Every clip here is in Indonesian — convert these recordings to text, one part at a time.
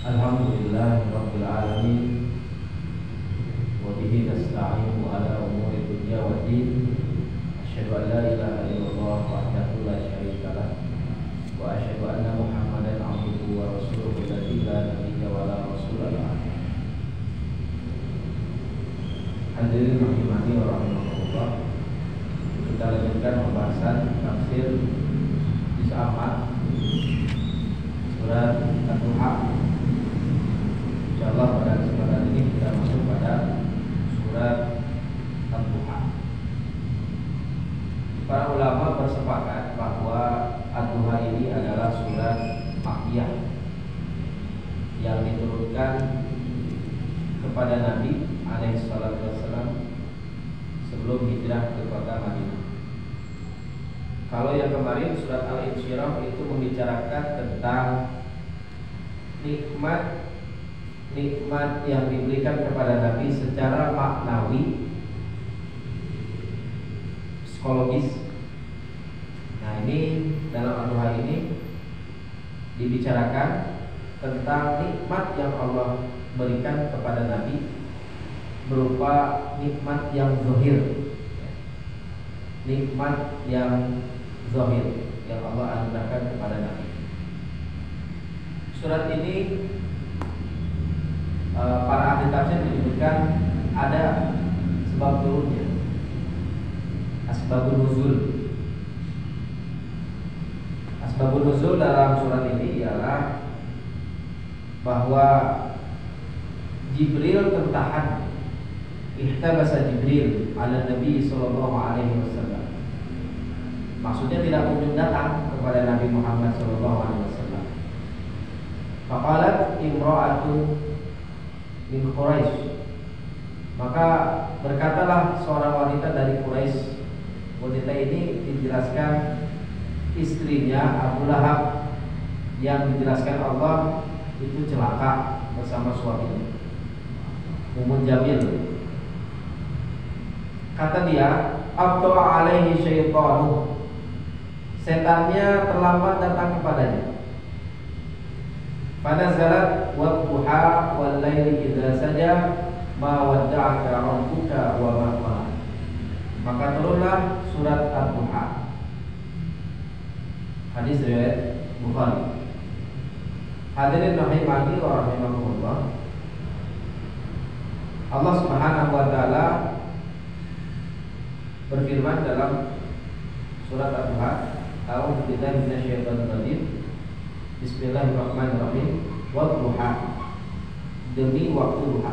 Alhamdulillah Rabbil Alamin, wa bihi nasta'inu ala umuri dunya wa din. Asyhadu an la ilaha illallah wahdahu la syarika lah, wa asyhadu anna Muhammadan abduhu wa rasuluhu alladzi la nabiyya wa la rasula ba'dahu. Hadirin rahimani wa rahimakumullah. Kita lanjutkan pembahasan tafsir juz amma surat At-Duha. Insyaallah pada kesempatan ini kita masuk pada surat At-Duha. Para ulama bersepakat bahwa At-Duha ini adalah surat Makkiyah yang diturunkan kepada Nabi alaihissalam sebelum hijrah ke kota Madinah. Kalau yang kemarin surat Al-Insyirah itu membicarakan tentang nikmat yang diberikan kepada Nabi secara maknawi, psikologis. Nah, ini dalam At-Duha ini dibicarakan tentang nikmat yang Allah berikan kepada Nabi berupa nikmat yang zahir, nikmat yang zahir yang Allah anugerahkan kepada Nabi. Surat ini para ahli tafsir menyebutkan ada sebab turunnya, asbabun nuzul. Asbabun nuzul dalam surat ini ialah bahwa Jibril tertahan, ihtabasa Jibril ala Nabi sallallahu alaihi wasallam. Maksudnya tidak kunjung datang kepada Nabi Muhammad sallallahu alaihi wasallam. Faqalat imra'atu min Quraisy, maka berkatalah seorang wanita dari Quraisy. Wanita ini dijelaskan istrinya Abu Lahab, yang dijelaskan Allah itu celaka bersama suaminya, Ummu Jamil. Kata dia, abta'a alaihi syaitanu, setannya terlambat datang kepadanya. Fanazalat wadduha wal laili idza saja ma wadda'aka rabbuka wa ma qala. Maka turunlah surat At-Duha. Hadis riwayat Bukhari. Hadirin rahimani wa rahimakumullah. Allah Subhanahu wa taala berfirman dalam surat At-Duha, a'udzu billahi minasyaitonir rajim. Bismillahirrahmanirrahim. Wadduha, demi waktu duha.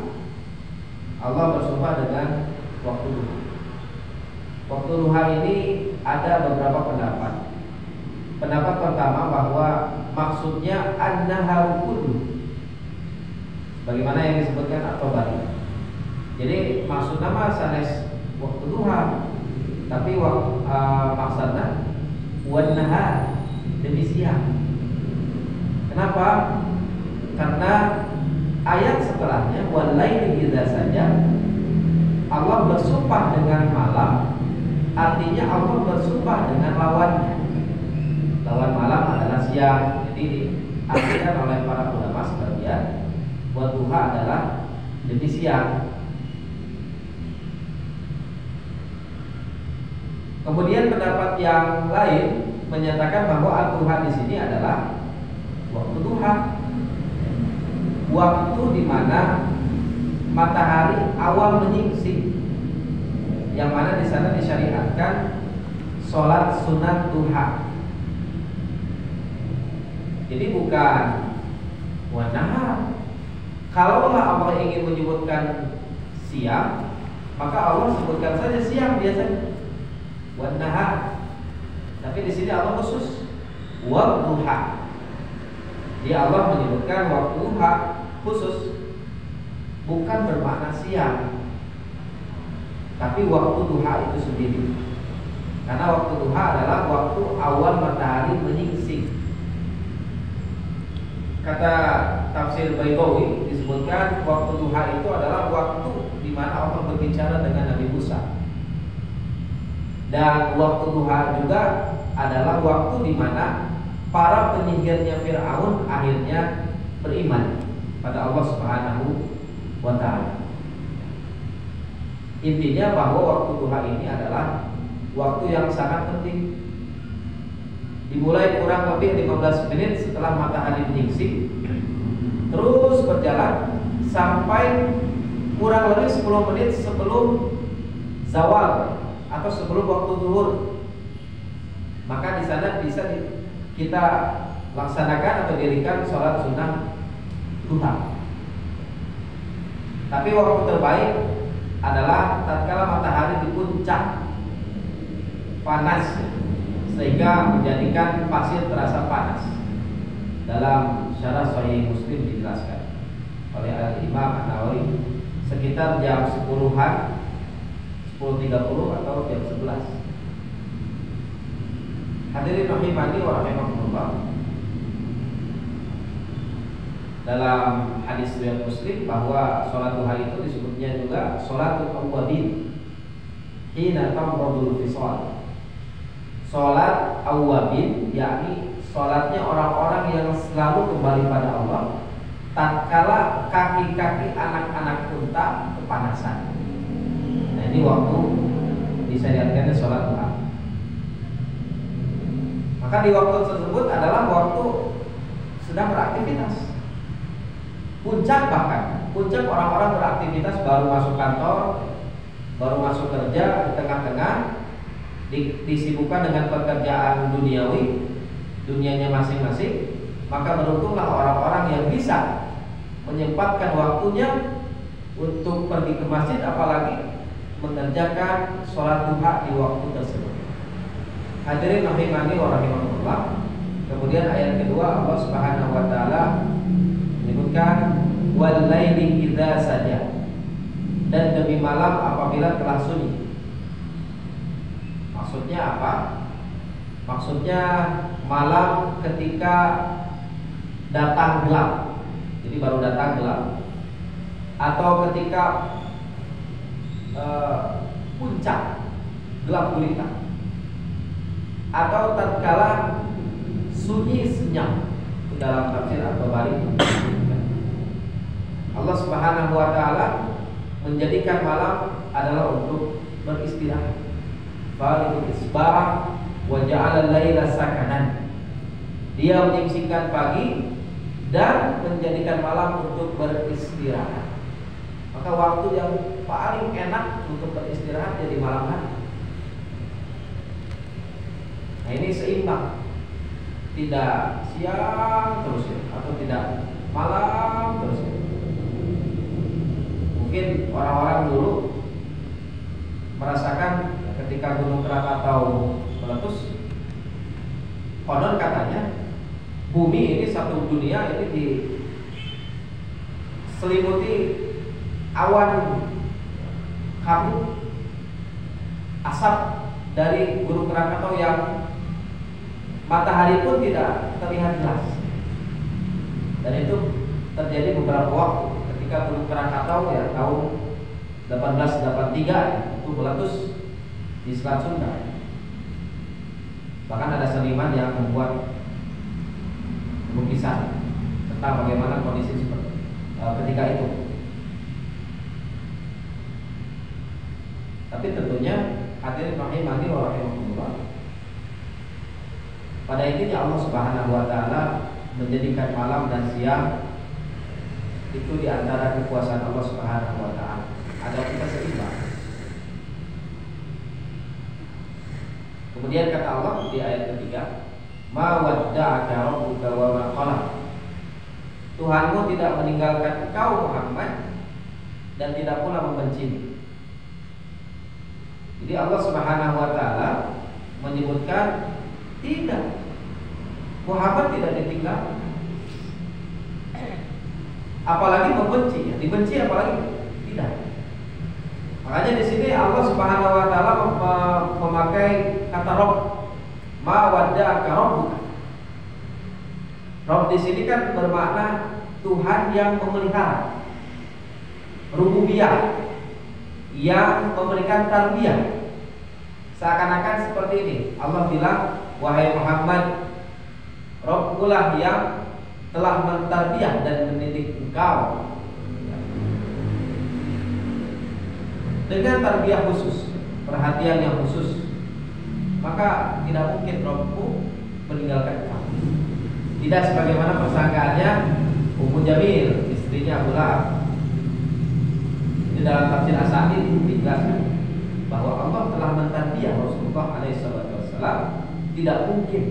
Allah bersumpah dengan waktu duha. Waktu duha ini ada beberapa pendapat. Pendapat pertama bahwa maksudnya an-nahar kullu, bagaimana yang disebutkan At-Tabari. Jadi maksud nama sanes waktu duha, tapi maksudnya wan-nahar, demi siang. Kenapa? Karena ayat setelahnya wal laili idza saja, Allah bersumpah dengan malam, artinya Allah bersumpah dengan lawannya. Lawan malam adalah siang. Jadi diartikan oleh para ulama sebagian wadduha adalah demi siang. Kemudian pendapat yang lain menyatakan bahwa At-Duha di sini adalah waktu duha, waktu di mana matahari awal menyingsing, yang mana di sana disyariatkan sholat sunat duha. Jadi bukan wanahar. Kalaulah Allah ingin menyebutkan siang, maka Allah sebutkan saja siang biasanya, wanahar. Tapi di sini Allah khusus wadduha. Dia Allah menyebutkan waktu duha khusus, bukan bermakna siang, tapi waktu duha itu sendiri. Karena waktu duha adalah waktu awal matahari menyingsing. Kata tafsir Baydawi disebutkan waktu duha itu adalah waktu di mana Allah berbicara dengan Nabi Musa. Dan waktu duha juga adalah waktu di mana para penyihirnya Fir'aun akhirnya beriman pada Allah Subhanahu wa ta'ala. Intinya bahwa waktu duha ini adalah waktu yang sangat penting. Dimulai kurang lebih 15 menit setelah matahari menyingsing, terus berjalan sampai kurang lebih 10 menit sebelum zawal atau sebelum waktu zuhur. Maka di sana bisa kita laksanakan atau dirikan sholat sunnah duha. Tapi waktu terbaik adalah tatkala matahari di puncak panas sehingga menjadikan pasir terasa panas. Dalam syarah Sahih Muslim dijelaskan oleh Imam An-Nawawi sekitar jam 10-an, 10.30 atau jam 11. Hadirin rahimani wa rahimakumullah. Dalam hadis riwayat Muslim bahwa sholat duha itu disebutnya juga sholatul awwabin hina tamradul fisal. Sholat awwabin yakni sholatnya orang-orang yang selalu kembali pada Allah tatkala kaki-kaki anak-anak unta kepanasan. Nah, ini waktu disyariatkannya sholat duha. Maka di waktu tersebut adalah waktu sedang beraktivitas. Puncak bahkan, puncak orang-orang beraktivitas baru masuk kantor, baru masuk kerja, di tengah-tengah disibukkan dengan pekerjaan duniawi, dunianya masing-masing. Maka beruntunglah orang-orang yang bisa menyempatkan waktunya untuk pergi ke masjid, apalagi mengerjakan sholat duha di waktu tersebut. Hadirin rahimani wa rahimakumullah. Kemudian ayat kedua Allah Subhanahu wa taala menyebutkan wal laili idza saja, dan demi malam apabila telah sunyi. Maksudnya apa? Maksudnya malam ketika datang gelap. Jadi baru datang gelap, atau ketika puncak gelap gulita, atau tatkala sunyi senyap. Dalam tafsir At-Tabari Allah Subhanahu wa taala menjadikan malam adalah untuk beristirahat. Falikul isbah wa ja'ala al-laila sakanan. Dia menyingkirkan pagi dan menjadikan malam untuk beristirahat. Maka waktu yang paling enak untuk beristirahat jadi malam hari. Nah, ini seimbang, tidak siang terus ya, atau tidak malam terus ya. Mungkin orang-orang dulu merasakan ketika Gunung Krakatau meletus, konon katanya bumi ini satu dunia ini diselimuti awan kabut asap dari Gunung Krakatau yang matahari pun tidak terlihat jelas. Dan itu terjadi beberapa waktu ketika Gunung Krakatau ya tahun 1883 itu meletus di Selat Sunda. Bahkan ada seniman yang membuat lukisan tentang bagaimana kondisi seperti ketika itu. Tapi tentunya hadirin rahimani wa rahimakumullah, pada intinya Allah Subhanahu wa taala menjadikan malam dan siang itu di antara kekuasaan Allah Subhanahu wa taala. Ada kita seimbang. Kemudian kata Allah di ayat ketiga, "Ma wadda'aka rabbuka wa ma qala." Tuhanmu tidak meninggalkan engkau Muhammad dan tidak pula membencimu. Jadi Allah Subhanahu wa taala menyebutkan tidak, Muhammad tidak ditinggal. Apalagi membenci, ya. Dibenci apalagi tidak. Makanya di sini Allah Subhanahu wa taala memakai kata Rabb, ma wadda'aka rabbuka. Rabb di sini kan bermakna Tuhan yang memelihara, rububiyah, yang memberikan tarbiyah. Seakan-akan seperti ini. Allah bilang, wahai Muhammad, Rabbkulah yang telah mentarbiyah dan mendidik engkau dengan tarbiyah khusus, perhatian yang khusus. Maka tidak mungkin Rabbmu meninggalkan kamu. Tidak sebagaimana persangkaannya Ummu Jamil, istrinya Abu Lahab. Ini dalam tafsir As-Sa'di dijelaskan bahwa Allah telah mentarbiyah Rasulullah alaihissalam. Tidak mungkin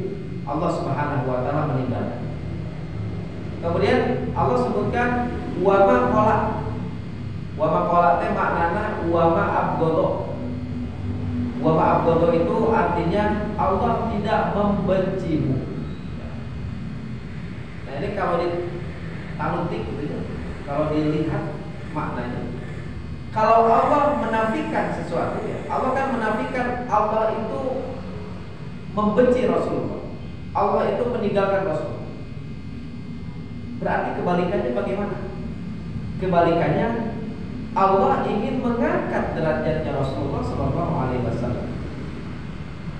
Allah subhanahu wa ta'ala meninggalkan. Kemudian Allah sebutkan wama qola. Wama qola teh maknana wama abgodo. Wama abgodo itu artinya Allah tidak membencimu. Nah ini kalau ditalutik gitu ya, kalau dilihat maknanya, kalau Allah menafikan sesuatu ya, Allah kan menafikan Allah itu membenci Rasulullah, Allah itu meninggalkan Rasulullah. Berarti kebalikannya bagaimana? Kebalikannya Allah ingin mengangkat derajatnya Rasulullah SAW.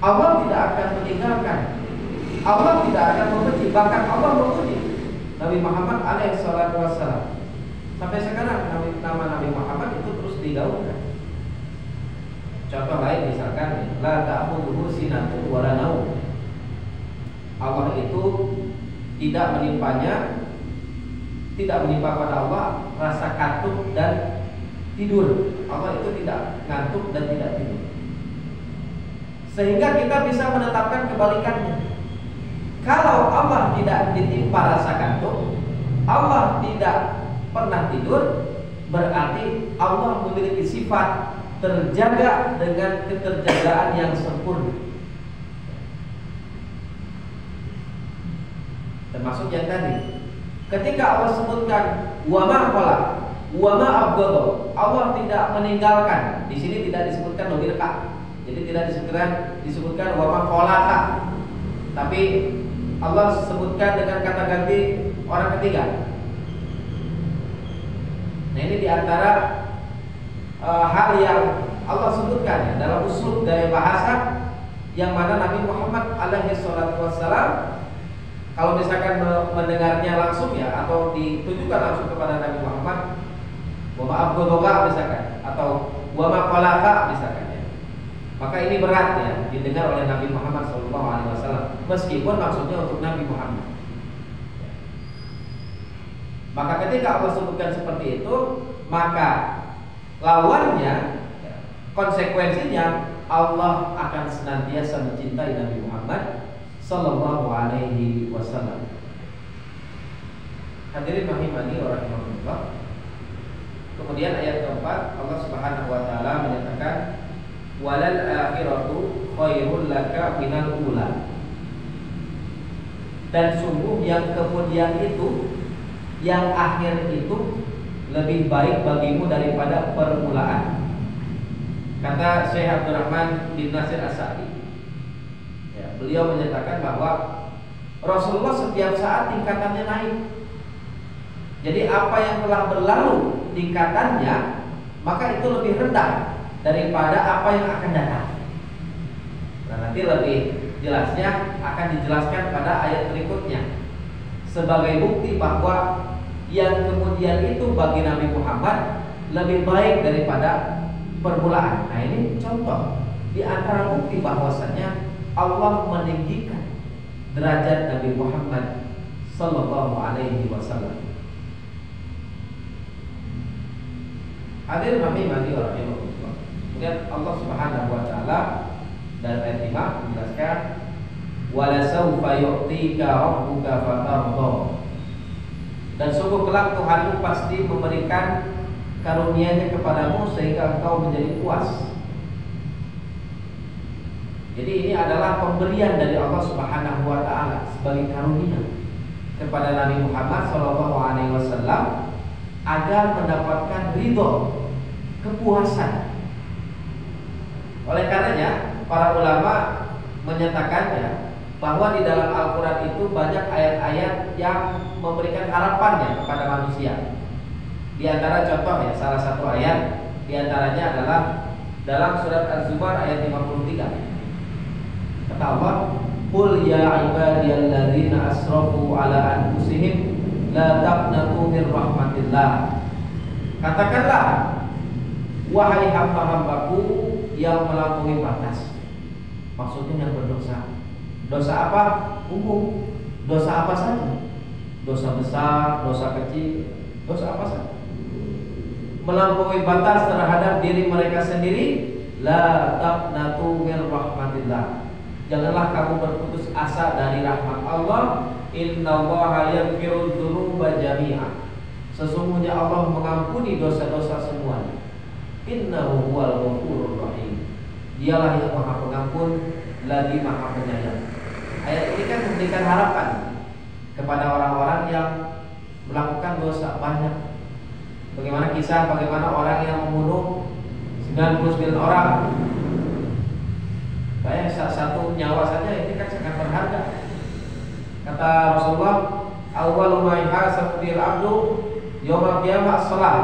Allah tidak akan meninggalkan, Allah tidak akan membenci, bahkan Allah memuji Nabi Muhammad SAW. Sampai sekarang nama Nabi Muhammad itu terus digaungkan. Contoh lain misalkan la ta'khudhuhu sinatun wa la naum. Allah itu tidak menimpa pada Allah rasa kantuk dan tidur. Allah itu tidak ngantuk dan tidak tidur. Sehingga kita bisa menetapkan kebalikannya. Kalau Allah tidak ditimpa rasa kantuk, Allah tidak pernah tidur, berarti Allah memiliki sifat terjaga dengan keterjagaan yang sempurna. Termasuk yang tadi, ketika Allah sebutkan wama qola, wama abghadha, Allah tidak meninggalkan. Di sini tidak disebutkan nobirka. Jadi tidak disebutkan wama qolaka. Tapi Allah sebutkan dengan kata ganti orang ketiga. Nah ini diantara hal yang Allah sebutkan ya, dalam uslub gaya bahasa yang mana Nabi Muhammad alaihissalam kalau misalkan mendengarnya langsung ya, atau ditujukan langsung kepada Nabi Muhammad, wama abghadha misalkan, atau wama qolaka misalkan ya, maka ini berat ya didengar oleh Nabi Muhammad SAW, meskipun maksudnya untuk Nabi Muhammad. Maka ketika Allah sebutkan seperti itu, maka lawannya, konsekuensinya Allah akan senantiasa mencintai Nabi Muhammad Sallallahu Alaihi Wasallam. Hadirin rahimani wa rahimakumullah. Kemudian ayat keempat, Allah Subhanahu Wa Taala menyatakan walal akhiratu khairul laka minal ula. Dan sungguh yang kemudian itu, yang akhir itu lebih baik bagimu daripada permulaan. Kata Syekh Abdurrahman bin Nasir As-Sa'di ya, beliau menyatakan bahwa Rasulullah setiap saat tingkatannya naik. Jadi apa yang telah berlalu tingkatannya, maka itu lebih rendah daripada apa yang akan datang. Nah nanti lebih jelasnya akan dijelaskan pada ayat berikutnya, sebagai bukti bahwa yang kemudian itu bagi Nabi Muhammad lebih baik daripada permulaan. Nah ini contoh di antara bukti bahwasanya Allah meninggikan derajat Nabi Muhammad Sallallahu Alaihi Wasallam. Hadirin rahimani wa rahimakumullah. Kemudian Allah Subhanahu Wa Taala dalam ayat 5 menjelaskan wala sawfa yu'tika rabbuka fatardha. Dan sungguh kelak Tuhanmu pasti memberikan karunia-Nya kepadamu sehingga engkau menjadi puas. Jadi ini adalah pemberian dari Allah Subhanahu Wa Taala sebagai karunia kepada Nabi Muhammad SAW agar mendapatkan ridho, kepuasan. Oleh karenanya para ulama menyatakannya bahwa di dalam Al-Quran itu banyak ayat-ayat yang memberikan harapannya kepada manusia. Di antara contoh ya, salah satu ayat di antaranya adalah dalam surat Az-Zumar ayat 53. Kata Allah, Qul ya ibadiyalladzina asrafu ala anfusihim la taqnatu min rahmatillah. Katakanlah, wahai hamba-hambaku yang melampaui batas. Maksudnya yang berdosa. Dosa apa? Umum. Dosa apa saja? Dosa besar, dosa kecil, dosa apa saja? Melampaui batas terhadap diri mereka sendiri. La taqnatu min rahmatillah. Janganlah kamu berputus asa dari rahmat Allah. Innallaha yaghfiru dzunuba jami'a. Sesungguhnya Allah mengampuni dosa-dosa semuanya. Innahu huwal ghafurur rahim. Dialah yang Maha Pengampun lagi Maha Penyayang. Ayat ini kan memberikan harapan kepada orang-orang yang melakukan dosa banyak. Bagaimana orang yang membunuh 99 orang. Bayang satu nyawa saja ini kan sangat berharga. Kata Rasulullah, awwalu ma yuhasabu bil 'abdu yaumal qiyamah as-shalah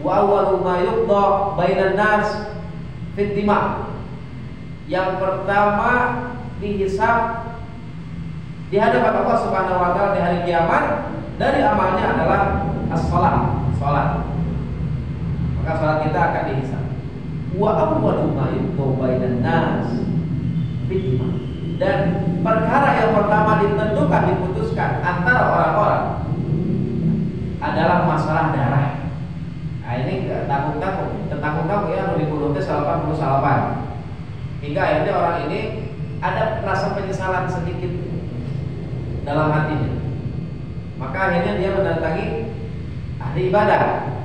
wa awwalu ma yuqda bainan nas fit dima'. Yang pertama dihisab di hadapan Allah Subhanahu wa taala di hari kiamat dari amalnya adalah as-shalah, salat. Maka salat kita akan dihisab. Wa awwalu ma yuqda bainan nas fit dima'. Dan perkara yang pertama ditentukan, diputuskan antara orang-orang adalah masalah darah. Nah ini tanggung-tanggung ya, 2000 salapan. Hingga akhirnya orang ini ada rasa penyesalan sedikit dalam hatinya. Maka akhirnya dia mendatangi ahli ibadah,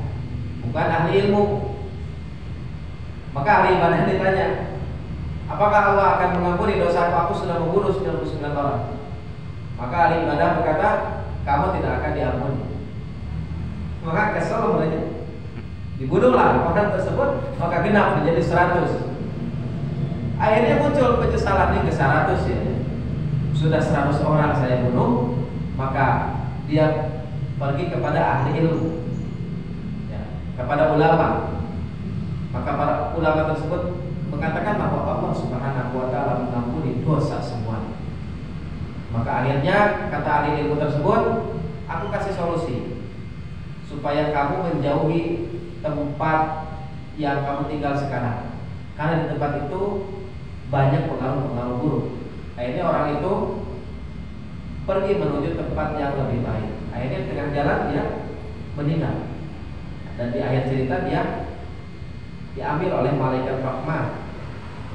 bukan ahli ilmu. Maka ahli ibadah ditanya, apakah Allah akan mengampuni dosa aku sudah membunuh 99 orang? Maka ahli ibadah berkata, kamu tidak akan diampuni. Maka kesal mereka, dibunuhlah orang tersebut, maka genap menjadi 100. Akhirnya muncul penyesalan ini ke 100 ya. Sudah 100 orang saya bunuh, maka dia pergi kepada ahli ilmu ya, kepada ulama. Maka para ulama tersebut mengatakan bahwa Allah Subhanahu wa taala mengampuni dosa semuanya. Maka akhirnya kata ahli ilmu tersebut, aku kasih solusi supaya kamu menjauhi tempat yang kamu tinggal sekarang. Karena di tempat itu banyak pengaruh-pengaruh buruk. Akhirnya orang itu pergi menuju tempat yang lebih baik. Akhirnya tengah jalan dia meninggal. Dan di akhir cerita dia diambil oleh malaikat rahmat.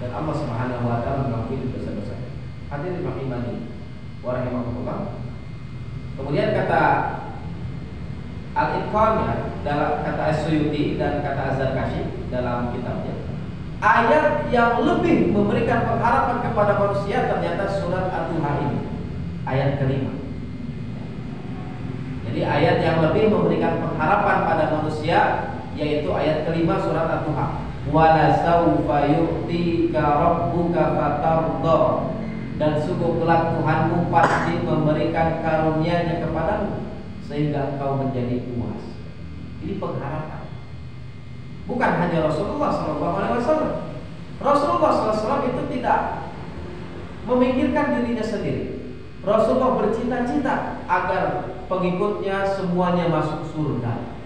Dan Allah Subhanahu wa taala mengampuni dosa-dosa. Hadirin rahimani wa rahimakumullah. Kemudian kata Al-Itqan ya, dalam kata As-Suyuti dan kata Az-Zarkashi dalam kitabnya, ayat yang lebih memberikan pengharapan kepada manusia ternyata surat At-Tuha ini, ayat kelima. Jadi ayat yang lebih memberikan pengharapan pada manusia yaitu ayat kelima surat At-Tuha. Wala sawfa yu'tika rabbuka fatardha. Dan sungguh kelak Tuhanmu pasti memberikan karunia-Nya kepadamu sehingga engkau menjadi puas. Ini pengharapan. Bukan hanya Rasulullah SAW. Rasulullah SAW itu tidak memikirkan dirinya sendiri. Rasulullah bercita-cita agar pengikutnya semuanya masuk surga.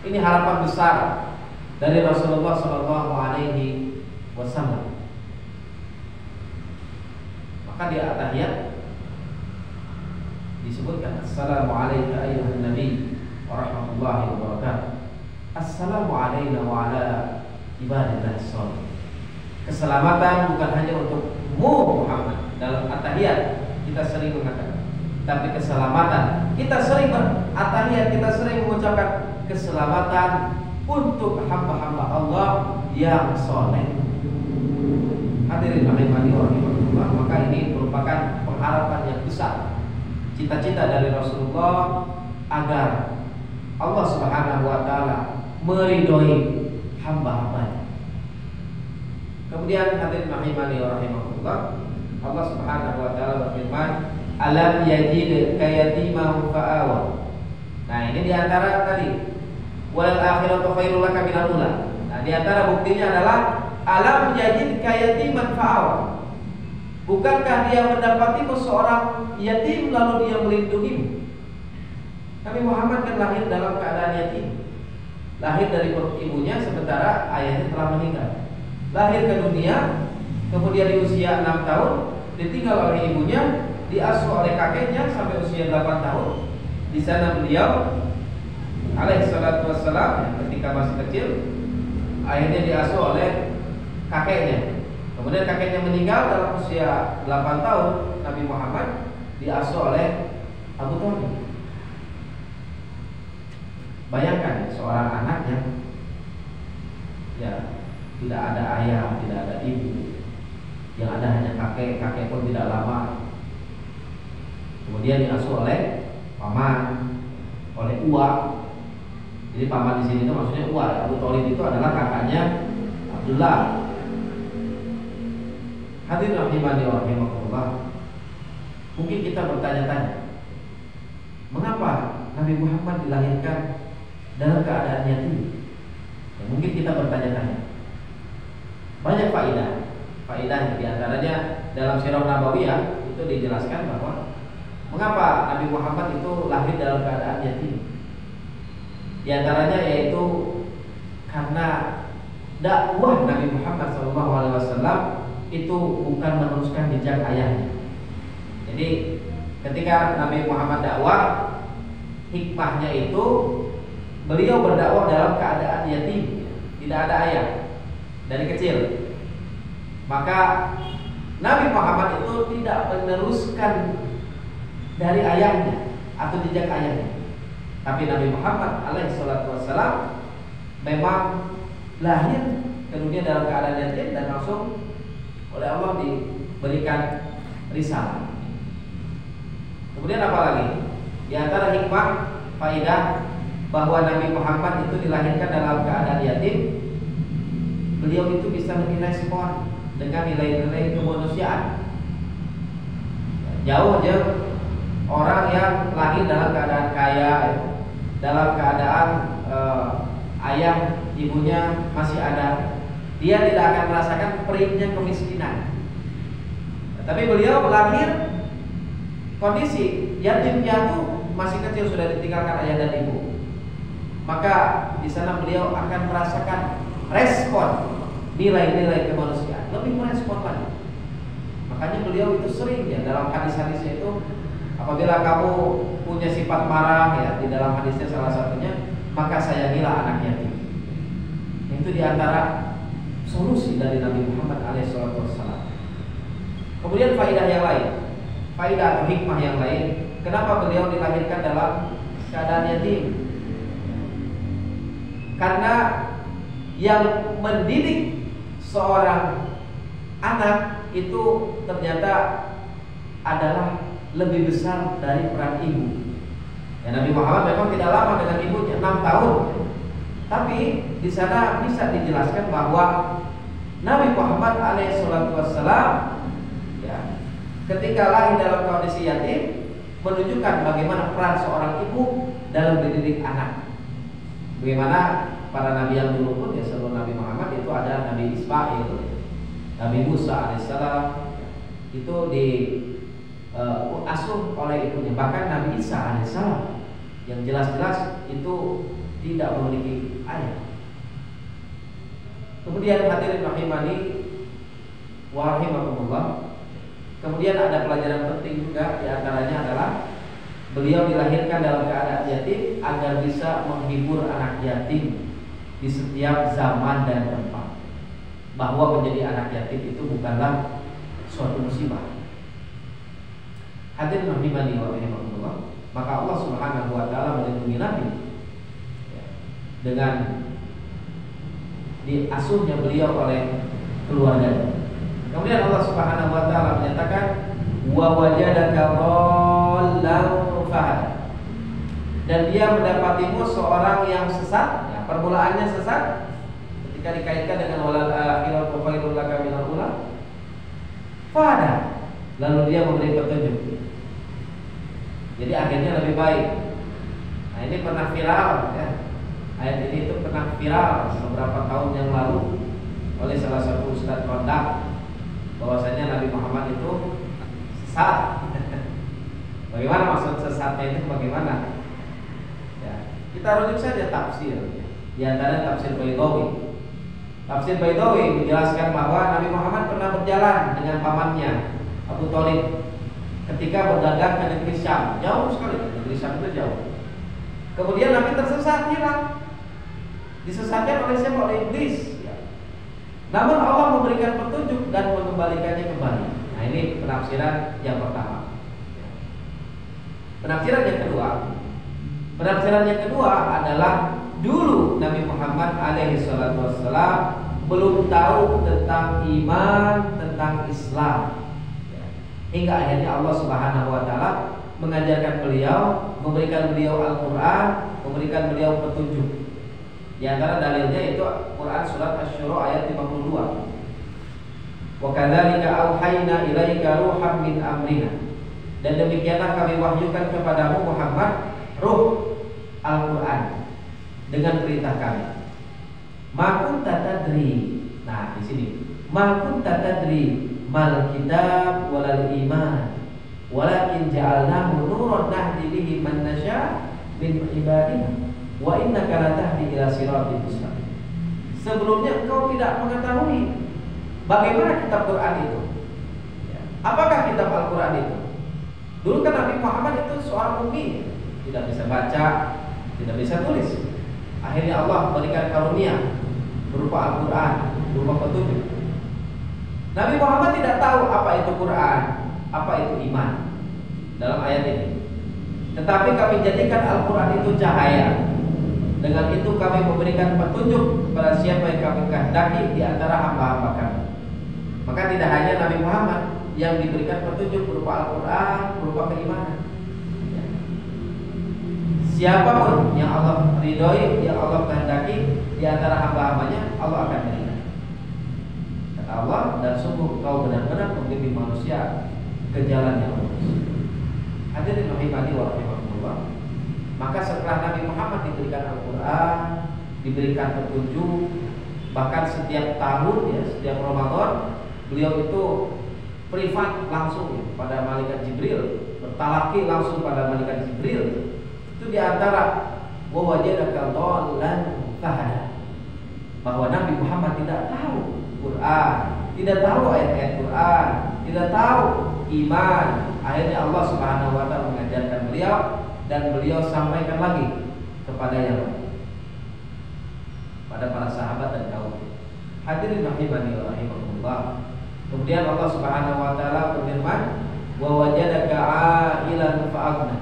Ini harapan besar dari Rasulullah SAW. Maka di at-tahiyat disebutkan Assalamualaikum ayyuhan nabi wa rahmatullahi wa barakatuh. Assalamualaikum wa ala ibadillah sholihin. Keselamatan bukan hanya untuk Muhammad. Dalam at-tahiyat kita sering mengatakan, tapi keselamatan kita sering at-tahiyat kita sering mengucapkan keselamatan untuk hamba-hamba Allah yang soleh. Hadirin rahimani wa rahimakumullah. Maka ini merupakan pengharapan yang besar, cita-cita dari Rasulullah agar Allah Subhanahu wa taala meridhoi hamba-hambanya. Kemudian hadirin rahimani wa rahimakumullah, Allah Subhanahu wa taala berfirman, alam yajid kayatiman fa'awa. Nah, ini di antara tadi wal akhiratu khairul laka minal ula. Nah, di antara buktinya adalah alam yajid kayatiman fa'awa. Bukankah dia mendapatimu seorang yatim lalu dia melindungimu? Nabi Muhammad kan lahir dalam keadaan yatim, lahir dari perut ibunya sementara ayahnya telah meninggal. Lahir ke dunia, kemudian di usia 6 tahun ditinggal oleh ibunya, diasuh oleh kakeknya sampai usia 8 tahun. Di sana beliau alaihi salatu wassalam ketika masih kecil akhirnya diasuh oleh kakeknya. Kemudian kakeknya meninggal dalam usia 8 tahun, Nabi Muhammad diasuh oleh Abu Thalib. Bayangkan seorang anak yang tidak ada ayah, tidak ada ibu, yang ada hanya kakek, kakek pun tidak lama. Kemudian diasuh oleh paman, oleh uwa. Jadi paman di sini itu maksudnya uwa. Abu Thalib itu adalah kakaknya Abdullah. Hadirin rahimani wa rahimakumullah. Mungkin kita bertanya-tanya, mengapa Nabi Muhammad dilahirkan dalam keadaan yatim? Ya, mungkin kita bertanya-tanya. Banyak faedah di antaranya dalam Sirah Nabawiyah itu dijelaskan bahwa mengapa Nabi Muhammad itu lahir dalam keadaan yatim. Di antaranya yaitu karena dakwah Nabi Muhammad SAW itu bukan meneruskan jejak ayahnya. Jadi ketika Nabi Muhammad dakwah, hikmahnya itu beliau berdakwah dalam keadaan yatim, tidak ada ayah dari kecil. Maka Nabi Muhammad itu tidak meneruskan dari ayahnya atau jejak ayahnya. Tapi Nabi Muhammad alaihissalam memang lahir ke dunia dalam keadaan yatim dan langsung oleh Allah diberikan risalah. Kemudian apa lagi? Di antara hikmah faedah bahwa Nabi Muhammad itu dilahirkan dalam keadaan yatim, beliau itu bisa lebih respon dengan nilai-nilai kemanusiaan. Jauh aja orang yang lahir dalam keadaan kaya, dalam keadaan ayah ibunya masih ada, dia tidak akan merasakan perihnya kemiskinan. Tapi beliau lahir kondisi yatim piatu, masih kecil sudah ditinggalkan ayah dan ibu. Maka di sana beliau akan merasakan respon nilai-nilai kemanusiaan, lebih merespon lagi. Makanya beliau itu sering ya dalam hadis-hadisnya itu, apabila kamu punya sifat marah ya, di dalam hadisnya salah satunya, maka sayangilah anak yatim. Itu diantara solusi dari Nabi Muhammad alaihissalam. Kemudian faedah yang lain, faedah atau hikmah yang lain, kenapa beliau dilahirkan dalam keadaan yatim? Karena yang mendidik seorang anak itu ternyata adalah lebih besar dari peran ibu. Ya, Nabi Muhammad memang tidak lama dengan ibunya, 6 tahun. Tapi di sana bisa dijelaskan bahwa Nabi Muhammad alaihissalam ya, ketika lahir dalam kondisi yatim menunjukkan bagaimana peran seorang ibu dalam mendidik anak. Bagaimana para nabi yang dulu pun ya, sebelum Nabi Muhammad itu ada Nabi Ismail, Nabi Musa alaihissalam itu asuh oleh ibunya. Bahkan Nabi Isa alaihissalam yang jelas-jelas itu tidak memiliki ayah. Kemudian hadirin rahimani wa rahimakumullah, kemudian ada pelajaran penting juga, di antaranya adalah beliau dilahirkan dalam keadaan yatim agar bisa menghibur anak yatim di setiap zaman dan tempat. Bahwa menjadi anak yatim itu bukanlah suatu musibah. Hadirin rahimani wa rahimakumullah, maka Allah Subhanahu wa taala melindungi Nabi ya, dengan diasuhnya beliau oleh keluarganya. Kemudian Allah Subhanahu wa taala menyatakan wa wajadaka dhallan fahada, dan dia mendapatimu seorang yang sesat ya, permulaannya sesat ketika dikaitkan dengan walal akhiratu khairul laka minal ula fahada, lalu dia memberi petunjuk. Jadi akhirnya lebih baik. Nah, ini pernah viral ya. Ayat ini itu pernah viral beberapa tahun yang lalu oleh salah satu ustadz kondak, bahwasanya Nabi Muhammad Muhammad itu sesat. Bagaimana maksud sesatnya itu bagaimana? Ya, kita rujuk saja tafsir. Di antara tafsir Baydhawi. Tafsir Baydhawi menjelaskan bahwa Nabi Muhammad pernah berjalan dengan pamannya Abu Thalib ketika berdagang ke negeri Syam. Jauh sekali, negeri Syam itu jauh. Kemudian Nabi tersesat, hilang. Disesatkan oleh siapa? Oleh iblis. Namun Allah memberikan petunjuk dan mengembalikannya kembali. Nah, ini penafsiran yang pertama. Penafsiran yang kedua adalah dulu Nabi Muhammad alaihi salatu wassalam belum tahu tentang iman, tentang Islam. Hingga akhirnya Allah Subhanahu wa taala mengajarkan beliau, memberikan beliau Al-Qur'an, memberikan beliau petunjuk. Di antara dalilnya itu Quran surat Asy-Syura ayat 52. Wa kadzalika auhayna ilaika ruham min amrina. Dan demikianlah kami wahyukan kepadamu Muhammad ruh Al-Qur'an dengan perintah kami. Ma kunta tadri. Nah, di sini. Ma kunta tadri mal kitab walal iman. Walakin ja'alnahu nuran nahdi bihi man nasya min ibadina. Wa innaka la tahdi ila siratal mustaqim. Sebelumnya engkau tidak mengetahui bagaimana kitab Quran itu. Apakah kitab Al-Quran itu? Dulu kan Nabi Muhammad itu seorang ummi, tidak bisa baca, tidak bisa tulis. Akhirnya Allah memberikan karunia berupa Al-Quran, berupa petunjuk. Nabi Muhammad tidak tahu apa itu Quran, apa itu iman dalam ayat ini. Tetapi kami jadikan Al-Quran itu cahaya. Dengan itu kami memberikan petunjuk kepada siapa yang kami kehendaki di antara hamba-hamba kami. Maka tidak hanya Nabi Muhammad yang diberikan petunjuk berupa Al-Quran, berupa keimanan. Siapapun yang Allah ridhoi, yang Allah kehendaki di antara hamba-hambanya, Allah akan berikan. Kata Allah, dan sungguh kau benar-benar membimbing manusia ke jalan yang lurus. Hadirin rahimani wa rahimakumullah. Maka setelah Nabi Muhammad diberikan Al-Quran, diberikan petunjuk, bahkan setiap tahun ya, setiap Ramadan beliau itu privat langsung ya, pada malaikat Jibril, bertalaki langsung pada malaikat Jibril. Itu diantara wa wajadaka dhallan fahada, bahwa Nabi Muhammad tidak tahu Quran, tidak tahu ayat-ayat Quran, tidak tahu iman. Akhirnya Allah Subhanahu wa taala mengajarkan beliau, dan beliau sampaikan lagi kepada yang lain, pada para sahabat dan kaum. Hadirin rahimani wa rahimakumullah. Kemudian Allah Subhanahu wa taala berfirman, wa wajadaka 'ailan fa'aghna.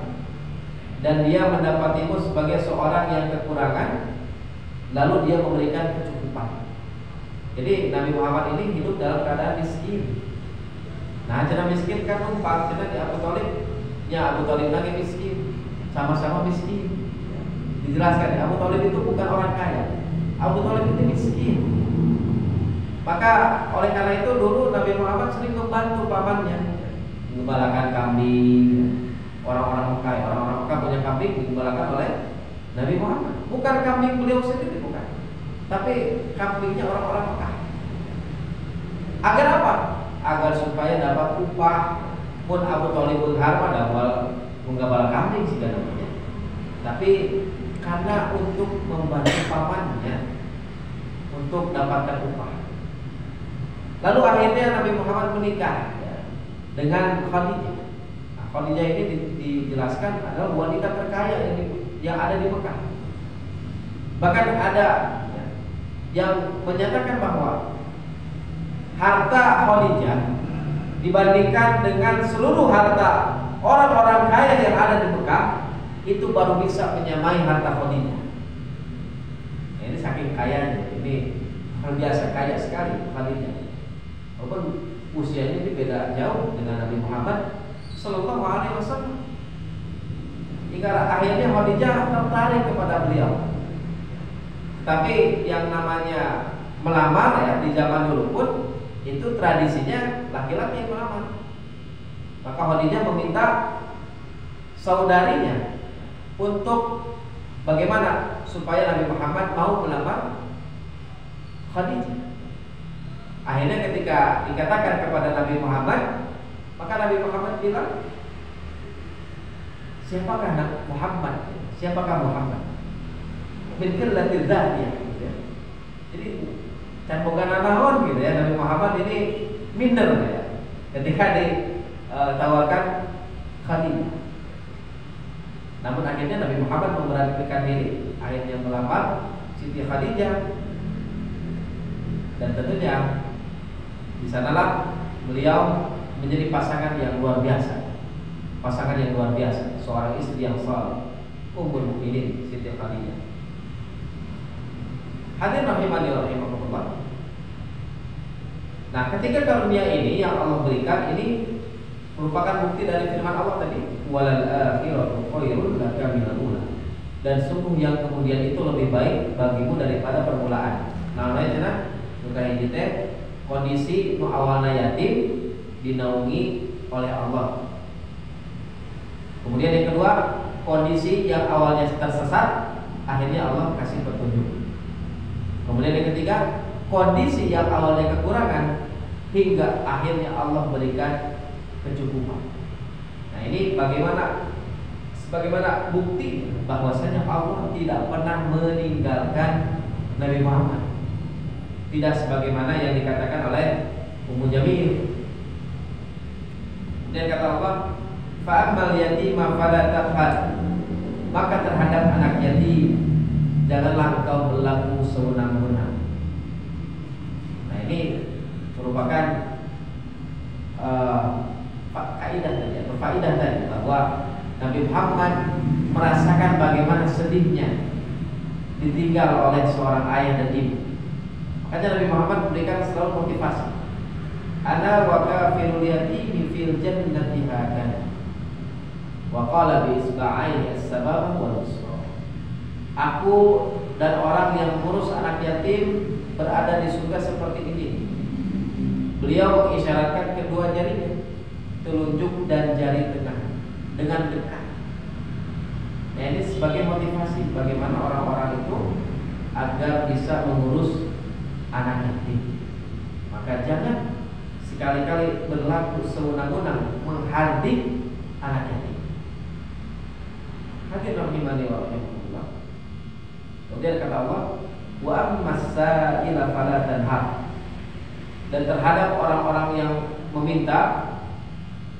Dan dia mendapatimu sebagai seorang yang kekurangan, lalu dia memberikan kecukupan. Jadi Nabi Muhammad ini hidup dalam keadaan miskin. Nah, jenah miskin kan numpang, jenah di Abu Thalib, ya Abu Thalib lagi miskin, sama-sama miskin. Dijelaskan ya, Abu Thalib itu bukan orang kaya, Abu Thalib itu miskin. Maka oleh karena itu dulu Nabi Muhammad sering membantu pamannya mengembalakan kambing. Orang-orang Mekah punya kambing digembalakan oleh Nabi Muhammad. Bukan kambing beliau sendiri, bukan, tapi kambingnya orang-orang Mekah. Agar apa? Agar supaya dapat upah. Pun Abu Thalibul Harma dapat menggembala kambing sih namanya. Tapi karena untuk membantu pamannya untuk dapatkan upah. Lalu akhirnya Nabi Muhammad menikah ya, dengan Khadijah. Nah, Khadijah ini dijelaskan adalah wanita terkaya yang ada di Mekah. Bahkan ada ya, yang menyatakan bahwa harta Khadijah dibandingkan dengan seluruh harta orang-orang kaya yang ada di Mekah, itu baru bisa menyamai harta Khadijah. Nah, ini saking kayanya, ini hal biasa kaya sekali Khadijah. Walaupun usianya ini beda jauh dengan Nabi Muhammad Sallallahu Alaihi Wasallam. Hingga akhirnya Khadijah tertarik kepada beliau. Tapi yang namanya melamar ya di zaman dulu pun itu tradisinya laki-laki yang melamar. Maka Khadijah meminta saudarinya untuk bagaimana supaya Nabi Muhammad mau melamar Khadijah. Akhirnya ketika dikatakan kepada Nabi Muhammad Maka Nabi Muhammad bilang, siapakah Muhammad? Siapakah Muhammad? Min qillatil dzatiyah. Jadi can boga nanaon gitu ya, Nabi Muhammad ini minder ya. Ketika ditawarkan Khadijah. Namun akhirnya Nabi Muhammad memberanikan diri, akhirnya melamar Siti Khadijah. Dan tentunya di sanalah beliau menjadi pasangan yang luar biasa. Pasangan yang luar biasa, seorang istri yang saleh, Ummul Mukminin Siti Khadijah. Hadirin rahimani wa rahimakumullah. Nah, ketika karunia ini yang Allah berikan ini merupakan bukti dari firman Allah tadi, walal akhiratu khairul laka minal ula. Dan sungguh yang kemudian itu lebih baik bagimu daripada permulaan. Nah, cenah nuka hiji teh kondisi nu awalna yatim dinaungi oleh Allah. Kemudian yang kedua, kondisi yang awalnya tersesat akhirnya Allah kasih petunjuk. Kemudian yang ketiga, kondisi yang awalnya kekurangan hingga akhirnya Allah berikan kecukupan. Nah, ini bagaimana bukti bahwasanya Allah tidak pernah meninggalkan Nabi Muhammad. Tidak sebagaimana yang dikatakan oleh Ummu Jamil. Kemudian kata Allah, fa'amal yatima fala taqhar. Maka terhadap anak yatim janganlah engkau berlaku sewenang-wenang. Nah, ini merupakan kaidah tadi atau faidah tadi bahwa Nabi Muhammad merasakan bagaimana sedihnya ditinggal oleh seorang ayah dan ibu. Makanya Nabi Muhammad memberikan selalu motivasi. Ana wa kafirul yatimi fil jannati hakana. Wa qala bi isba'aihi as-sabab wal wusra. Aku dan orang yang mengurus anak yatim berada di surga seperti ini. Beliau mengisyaratkan kedua jarinya, telunjuk dan jari tengah dengan dekat. Nah, ini sebagai motivasi bagaimana orang-orang itu agar bisa mengurus anak yatim. Maka jangan sekali-kali berlaku sewenang-wenang menghardik anak yatim. Hadirin rahimani wa rahimakumullah. Kemudian kata Allah, wa ammas sa'ila fala tanhar. Dan terhadap orang-orang yang meminta,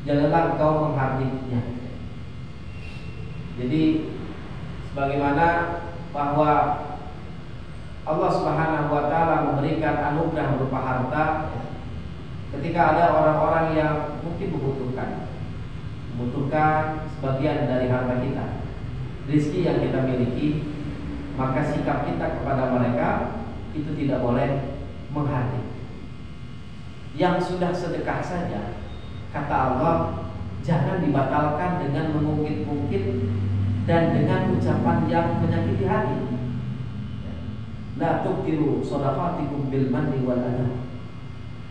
janganlah engkau menghardiknya. Jadi sebagaimana bahwa Allah Subhanahu wa taala memberikan anugerah berupa harta ketika ada orang-orang yang mungkin membutuhkan sebagian dari harta kita, rezeki yang kita miliki, maka sikap kita kepada mereka itu tidak boleh menghardik. Yang sudah sedekah saja, kata Allah, jangan dibatalkan dengan mengungkit-ungkit dan dengan ucapan yang menyakiti hati. La tuqtiru shadaqatikum bil manni wal adha.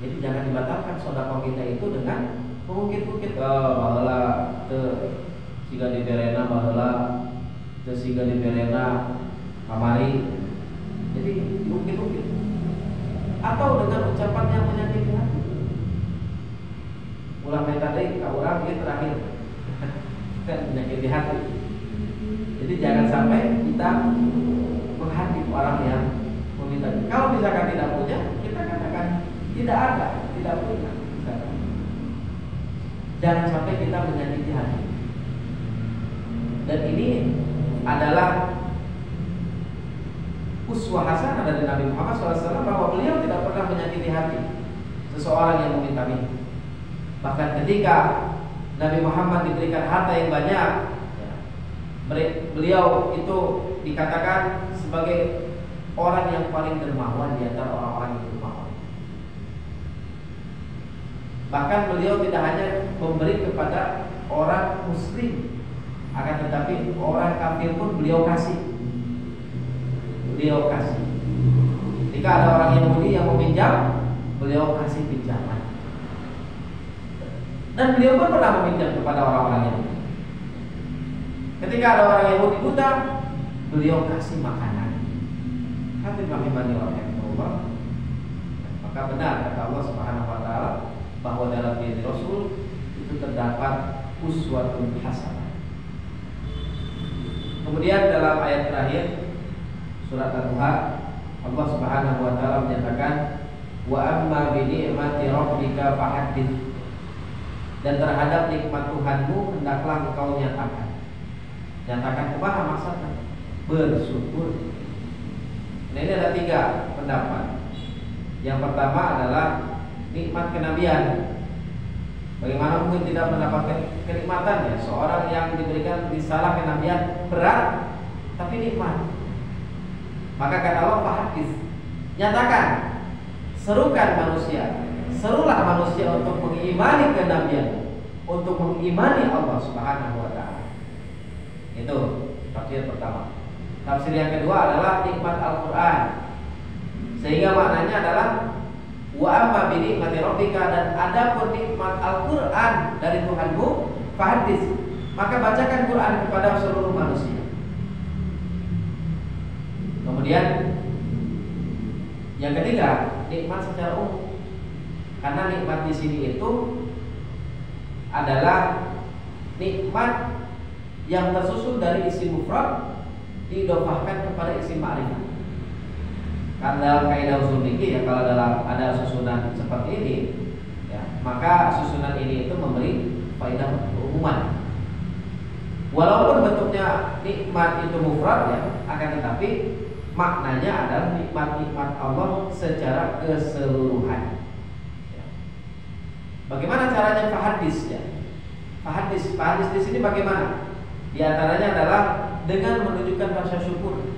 Jadi jangan dibatalkan sedekah kita itu dengan mengungkit-ungkit. Baheula teu siga diberena baheula, teu siga diberena kamari. Jadi diungkit-ungkit. Atau dengan ucapan yang menyakiti hati. Ulah metode ka urang ieu terakhir. Kan menyakiti hati. Jadi jangan sampai kita menghardik orang yang meminta. Kalau misalkan tidak punya, kita katakan tidak ada, tidak punya. Misalkan. Jangan sampai kita menyakiti hati. Dan ini adalah uswah hasanah dari Nabi Muhammad SAW bahwa beliau tidak pernah menyakiti hati seseorang yang meminta-minta. Bahkan ketika Nabi Muhammad diberikan harta yang banyak, beliau itu dikatakan sebagai orang yang paling dermawan di antara orang-orang yang dermawan. Bahkan beliau tidak hanya memberi kepada orang muslim, akan tetapi orang kafir pun beliau kasih. Jika ada orang Yahudi yang meminjam, beliau kasih pinjaman. Dan beliau pun pernah meminjam kepada orang-orang Yahudi. Ketika ada orang Yahudi buta, beliau kasih makanan. Hadirin rahimani wa rahimakumullah. Maka benar kata Allah Subhanahu wa taala bahwa dalam diri Rasul itu terdapat uswatun hasanah. Kemudian dalam ayat terakhir surat Al-Duha, Allah Subhanahu wa taala menyatakan wa amma bi ni'mati rabbika fahaddits, dan terhadap nikmat Tuhanmu hendaklah engkau nyatakan. Nyatakan kumaha maksudnya? Bersyukur. Nah, ini ada 3 pendapat. Yang pertama adalah nikmat kenabian. Bagaimana mungkin tidak mendapatkan kenikmatan ya? Seorang yang diberikan risalah kenabian berat tapi nikmat. Maka kata Allah fahaddits, nyatakan, serukan manusia, serulah manusia untuk mengimani kenabian, untuk mengimani Allah Subhanahu wa taala. Itu tafsir pertama. Tafsir yang kedua adalah nikmat Al-Qur'an. Sehingga maknanya adalah wa amma bi ni'mati rabbika, dan adapun nikmat Al-Qur'an dari Tuhanmu, fahaddits, maka bacakan Quran kepada seluruh manusia. Kemudian yang ketiga, nikmat secara umum. Karena nikmat di sini itu adalah nikmat yang tersusun dari isim mufrad diidhofahkan kepada isim ma'rifah. Karena dalam kaidah usul fikih ya, kalau dalam ada susunan seperti ini ya, maka susunan ini itu memberi faedah keumuman. Walaupun bentuknya nikmat itu mufrad ya, akan tetapi maknanya adalah nikmat-nikmat Allah secara keseluruhan. Ya. Bagaimana caranya fahaddits ya? Fahaddits di sini bagaimana? Di antaranya adalah dengan menunjukkan rasa syukur.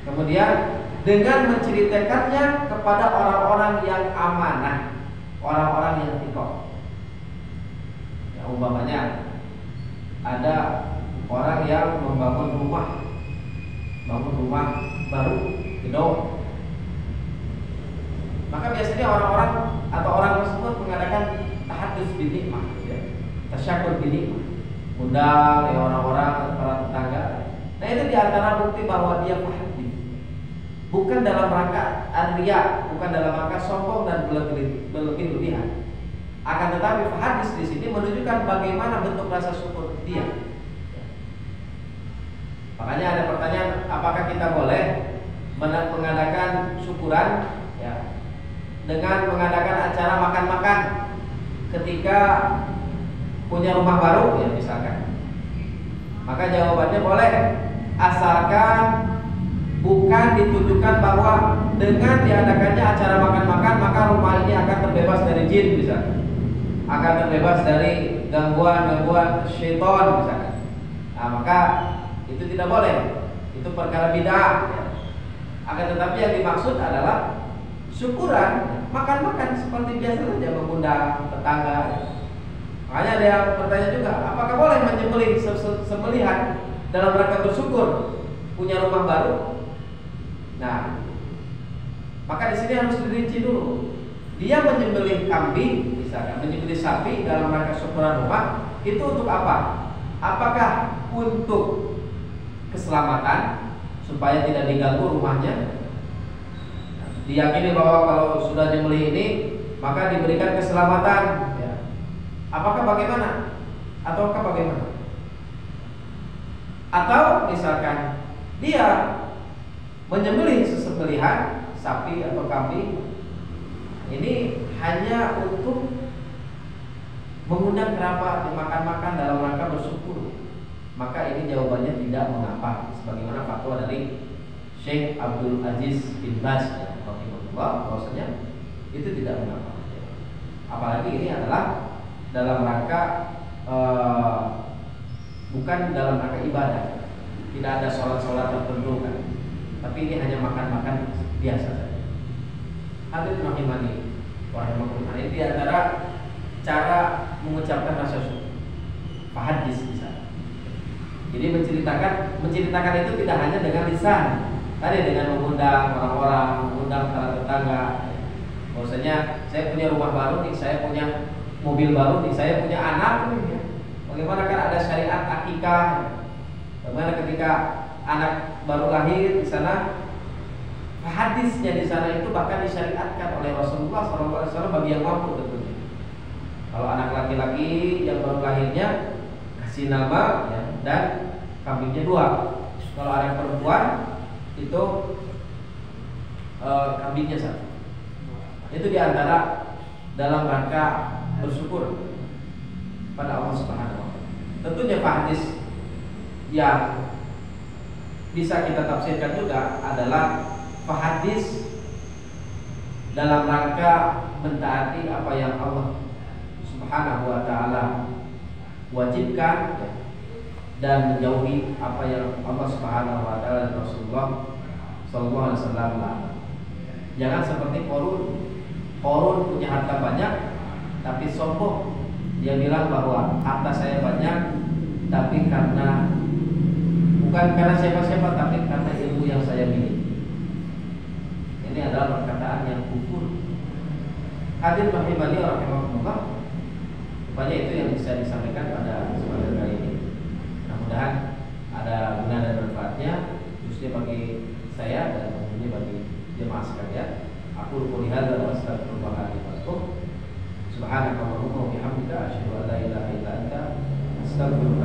Kemudian dengan menceritakannya kepada orang-orang yang amanah, orang-orang yang thiqah. Ya, umpamanya ada orang yang membangun rumah baru gedung, maka biasanya orang-orang atau orang tersebut mengadakan tahaddus bi nikmah, ya, tasyakur bi nikmah, undang ya orang-orang para tetangga. Nah, itu diantara bukti bahwa dia fahaddits, bukan dalam rangka riya, bukan dalam rangka sombong dan berlebih-lebihan. Akan tetapi fahaddits di sini menunjukkan bagaimana bentuk rasa syukur dia. Makanya ada pertanyaan, apakah kita boleh mengadakan syukuran ya, dengan mengadakan acara makan-makan ketika punya rumah baru ya misalkan? Maka jawabannya boleh, asalkan bukan ditunjukkan bahwa dengan diadakannya acara makan-makan maka rumah ini akan terbebas dari jin misalkan, akan terbebas dari gangguan-gangguan syaitan misalkan. Nah, maka itu tidak boleh, itu perkara bid'ah ya. Akan tetapi yang dimaksud adalah syukuran, makan-makan seperti biasa saja, mengundang tetangga ya. Makanya ada yang bertanya juga, apakah boleh menyembelih sembelihan dalam rangka bersyukur punya rumah baru? Nah, maka di sini harus dirinci dulu. Dia menyembelih kambing, misalkan menyembelih sapi dalam rangka syukuran rumah, itu untuk apa? Apakah untuk keselamatan supaya tidak diganggu rumahnya? Diyakini bahwa kalau sudah nyembelih ini maka diberikan keselamatan ya. Apakah bagaimana? Ataukah bagaimana? Atau misalkan dia menyembelih sesembelihan sapi atau kambing ini hanya untuk mengundang kerabat makan-makan dalam rangka bersyukur, maka ini jawabannya tidak mengapa, sebagaimana fatwa dari Syekh Abdul Aziz bin Baz ya, rahimahullah, bahwasanya itu tidak mengapa. Apalagi ini adalah dalam rangka bukan dalam rangka ibadah, tidak ada sholat-sholat tertentu kan, tapi ini hanya makan-makan biasa saja. Hadirin rahimani wa rahimakumullah, ini diantara cara mengucapkan rasa syukur, fahaddits di sana. Jadi menceritakan itu tidak hanya dengan lisan, tadi dengan mengundang orang-orang, mengundang para tetangga. Bahwasanya saya punya rumah baru nih, saya punya mobil baru nih, saya punya anak nih. Ya. Bagaimana kan ada syariat akikah? Bagaimana ketika anak baru lahir di sana, hadisnya di sana itu bahkan disyariatkan oleh Rasulullah SAW bagi yang mampu tentunya. Kalau anak laki-laki yang baru lahirnya kasih nama ya, dan kambingnya 2. Kalau ada perempuan itu kambingnya 1. Itu diantara dalam rangka bersyukur pada Allah Subhanahu wa Ta'ala. Tentunya hadis yang bisa kita tafsirkan juga adalah hadis dalam rangka mentaati apa yang Allah Subhanahu wa Ta'ala wajibkan ya, dan menjauhi apa yang Allah Subhanahu wa Ta'ala dan Rasulullah sallallahu alaihi wasallam larang. Jangan seperti Qarun punya harta banyak tapi sombong. Dia bilang bahwa harta saya banyak tapi bukan karena siapa-siapa, tapi karena ilmu yang saya miliki. Ini adalah perkataan yang kufur. Hadirin rahimani wa rahimakumullah. Rupanya itu yang bisa disampaikan pada kesempatan kali ini. Mudah-mudahan ada guna dan manfaatnya, khususnya bagi saya dan tentunya bagi jemaah sekalian. Aku qouli hadza wa astaghfirullah li wa lakum. Subhanakallahumma wa bihamdika asyhadu an la ilaha illa anta astaghfiruka